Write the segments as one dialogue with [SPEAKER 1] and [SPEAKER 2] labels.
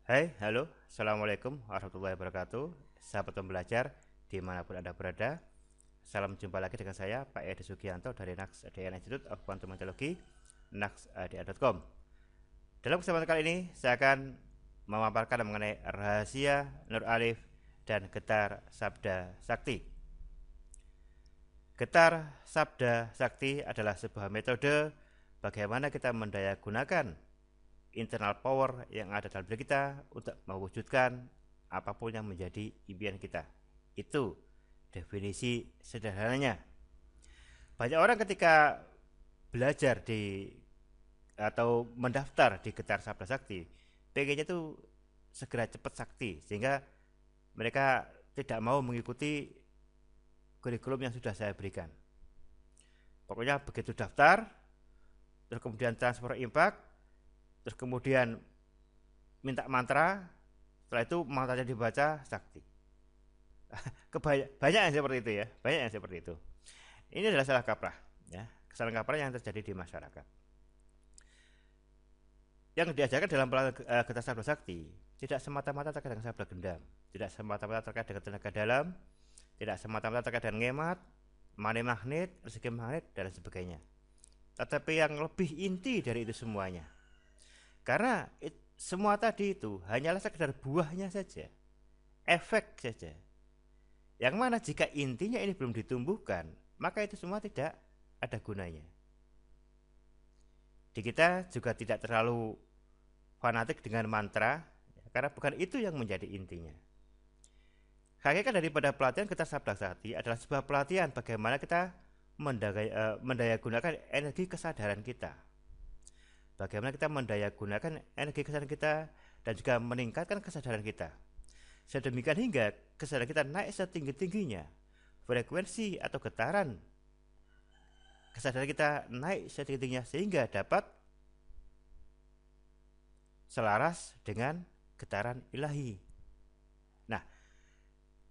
[SPEAKER 1] Hai, halo, Assalamualaikum warahmatullahi wabarakatuh. Sahabat pembelajar, dimanapun Anda berada, salam jumpa lagi dengan saya, Pak Edi Sugianto dari NAKS ADN Institute of Quantum Meteorology, naksada.com. Dalam kesempatan kali ini, saya akan memaparkan mengenai rahasia Nur Alif dan getar Sabda Sakti. Getar Sabda Sakti adalah sebuah metode bagaimana kita mendayagunakan internal power yang ada dalam diri kita untuk mewujudkan apapun yang menjadi impian kita. Itu definisi sederhananya. Banyak orang ketika belajar di atau mendaftar di Getar Sabda Sakti, pengennya tuh segera cepat sakti sehingga mereka tidak mau mengikuti kurikulum yang sudah saya berikan. Pokoknya begitu daftar, terus kemudian transfer impact, terus kemudian minta mantra, setelah itu mantranya dibaca sakti. Banyak yang seperti itu ya, banyak yang seperti itu. Ini adalah salah kaprah, ya, kesalahan kaprah yang terjadi di masyarakat. Yang diajarkan dalam getar sabda sakti tidak semata-mata terkait dengan sabda gendam, tidak semata-mata terkait dengan tenaga dalam, tidak semata-mata terkait dengan ngemat, money magnet, rezeki magnet dan sebagainya. Tetapi yang lebih inti dari itu semuanya, karena semua tadi itu hanyalah sekedar buahnya saja, efek saja. Yang mana jika intinya ini belum ditumbuhkan, maka itu semua tidak ada gunanya. Di kita juga tidak terlalu fanatik dengan mantra, karena bukan itu yang menjadi intinya. Hakikat daripada pelatihan Getar Sabda Sakti adalah sebuah pelatihan bagaimana kita mendayagunakan energi kesadaran kita. Bagaimana kita mendayagunakan energi kesadaran kita dan juga meningkatkan kesadaran kita. Sedemikian hingga kesadaran kita naik setinggi-tingginya. Frekuensi atau getaran kesadaran kita naik setinggi-tingginya sehingga dapat selaras dengan getaran ilahi. Nah,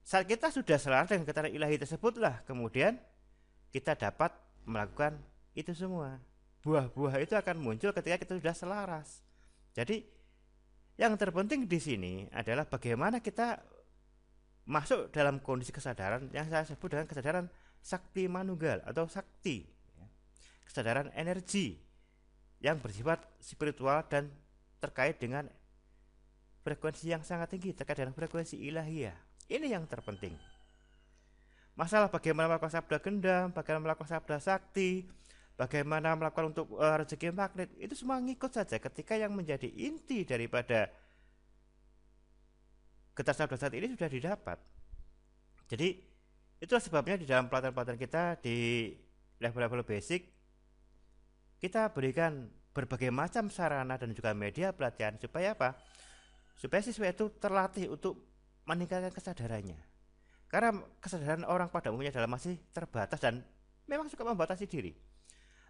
[SPEAKER 1] saat kita sudah selaras dengan getaran ilahi tersebutlah kemudian kita dapat melakukan itu semua. Buah-buah itu akan muncul ketika kita sudah selaras. Jadi yang terpenting di sini adalah bagaimana kita masuk dalam kondisi kesadaran yang saya sebut dengan kesadaran sakti manunggal atau sakti, kesadaran energi yang bersifat spiritual dan terkait dengan frekuensi yang sangat tinggi, terkait dengan frekuensi ilahiyah. Ini yang terpenting. Masalah bagaimana melakukan sabda gendam, bagaimana melakukan sabda sakti, bagaimana melakukan untuk rezeki magnet, itu semua ngikut saja ketika yang menjadi inti daripada getar sabda sakti ini sudah didapat. Jadi itulah sebabnya di dalam pelatihan-pelatihan kita di level-level basic kita berikan berbagai macam sarana dan juga media pelatihan supaya apa? Supaya siswa itu terlatih untuk meningkatkan kesadarannya. Karena kesadaran orang pada umumnya adalah masih terbatas dan memang suka membatasi diri.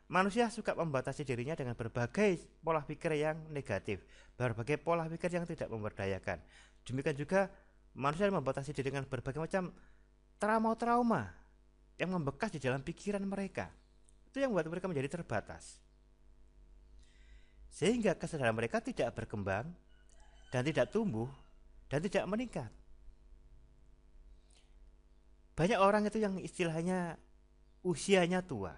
[SPEAKER 1] Manusia suka membatasi dirinya dengan berbagai pola pikir yang negatif, berbagai pola pikir yang tidak memberdayakan. Demikian juga manusia membatasi diri dengan berbagai macam trauma-trauma yang membekas di dalam pikiran mereka. Itu yang membuat mereka menjadi terbatas. Sehingga kesadaran mereka tidak berkembang dan tidak tumbuh dan tidak meningkat. Banyak orang itu yang istilahnya usianya tua,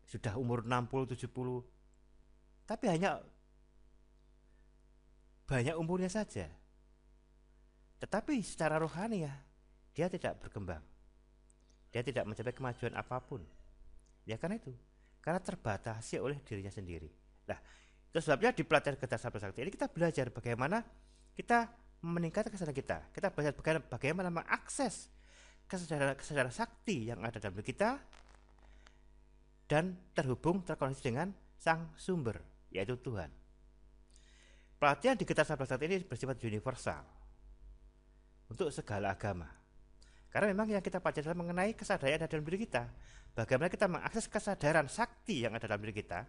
[SPEAKER 1] sudah umur 60 70, tapi hanya banyak umurnya saja, tetapi secara rohani ya dia tidak berkembang, dia tidak mencapai kemajuan apapun. Ya karena itu, karena terbatasi oleh dirinya sendiri. Nah, itu sebabnya di pelatihan Getar Sabda Sakti ini kita belajar bagaimana kita meningkatkan kesadaran kita. Kita belajar bagaimana mengakses kesadaran sakti yang ada dalam diri kita dan terkoneksi dengan sang sumber, yaitu Tuhan. Pelatihan di Getar Sabda Sakti ini bersifat universal untuk segala agama. Karena memang yang kita pelajari adalah mengenai kesadaran yang ada dalam diri kita. Bagaimana kita mengakses kesadaran sakti yang ada dalam diri kita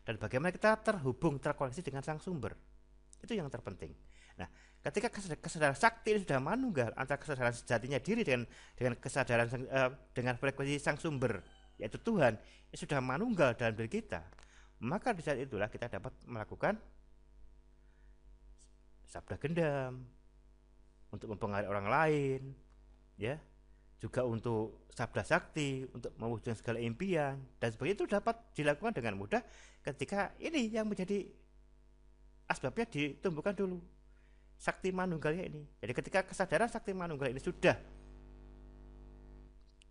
[SPEAKER 1] dan bagaimana kita terkoneksi dengan sang sumber. Itu yang terpenting. Nah, ketika kesadaran sakti ini sudah manunggal antara kesadaran sejatinya diri dengan kesadaran dengan frekuensi sang sumber, yaitu Tuhan, yang sudah manunggal dalam diri kita, maka di saat itulah kita dapat melakukan sabda gendam, untuk mempengaruhi orang lain, ya, juga untuk sabda sakti, untuk mewujudkan segala impian dan sebagainya, itu dapat dilakukan dengan mudah ketika ini yang menjadi asbabnya ditumbuhkan dulu, sakti manunggalnya ini. Jadi ketika kesadaran sakti manunggal ini sudah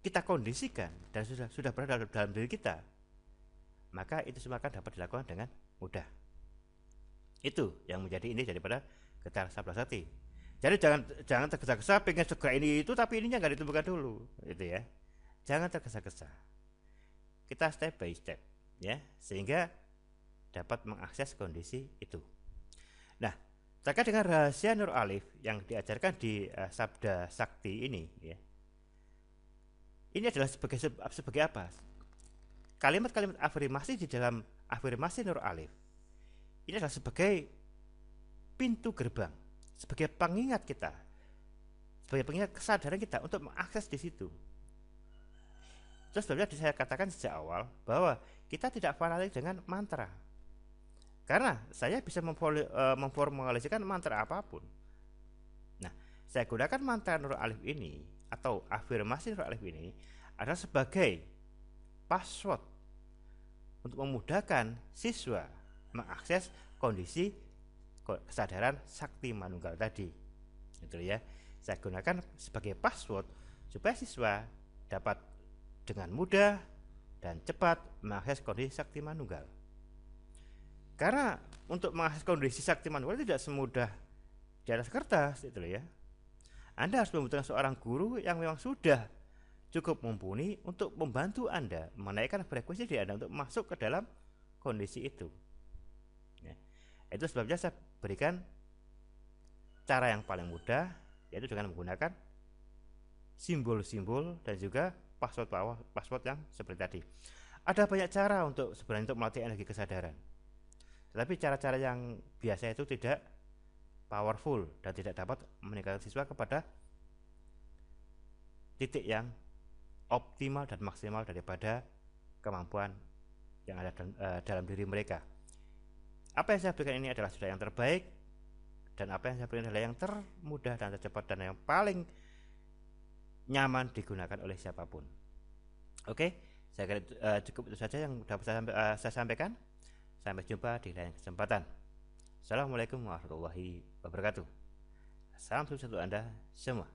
[SPEAKER 1] kita kondisikan dan sudah berada dalam diri kita, maka itu semua akan dapat dilakukan dengan mudah. Itu yang menjadi ini daripada getar sabda sakti. Jadi jangan tergesa-gesa pengen segera ini itu tapi ininya nggak ditemukan dulu, gitu ya. Jangan tergesa-gesa. Kita step by step, ya, sehingga dapat mengakses kondisi itu. Nah, terkait dengan rahasia Nur Alif yang diajarkan di sabda sakti ini, ya, ini adalah sebagai apa? Kalimat-kalimat afirmasi di dalam afirmasi Nur Alif ini adalah sebagai pintu gerbang, sebagai pengingat kita, sebagai pengingat kesadaran kita untuk mengakses di situ. Terus sebenarnya saya katakan sejak awal bahwa kita tidak fanatik dengan mantra, karena saya bisa memformulasikan mantra apapun. Nah, saya gunakan mantra Nur Alif ini atau afirmasi Nur Alif ini adalah sebagai password untuk memudahkan siswa mengakses kondisi kesadaran sakti manunggal tadi, gitu ya. Saya gunakan sebagai password supaya siswa dapat dengan mudah dan cepat mengakses kondisi sakti manunggal. Karena untuk mengakses kondisi sakti manunggal tidak semudah di atas kertas, itu ya. Anda harus membutuhkan seorang guru yang memang sudah cukup mumpuni untuk membantu Anda menaikkan frekuensi di Anda untuk masuk ke dalam kondisi itu. Ya. Itu sebabnya saya berikan cara yang paling mudah, yaitu dengan menggunakan simbol-simbol dan juga password yang seperti tadi. Ada banyak cara untuk sebenarnya untuk melatih energi kesadaran, tetapi cara-cara yang biasa itu tidak powerful dan tidak dapat meningkatkan siswa kepada titik yang optimal dan maksimal daripada kemampuan yang ada dalam diri mereka. Apa yang saya berikan ini adalah sudah yang terbaik, dan apa yang saya berikan adalah yang termudah dan tercepat dan yang paling nyaman digunakan oleh siapapun. Oke, saya kira cukup itu saja yang dapat saya sampaikan. Sampai jumpa di lain kesempatan. Assalamualaikum warahmatullahi wabarakatuh. Salam sukses untuk Anda semua.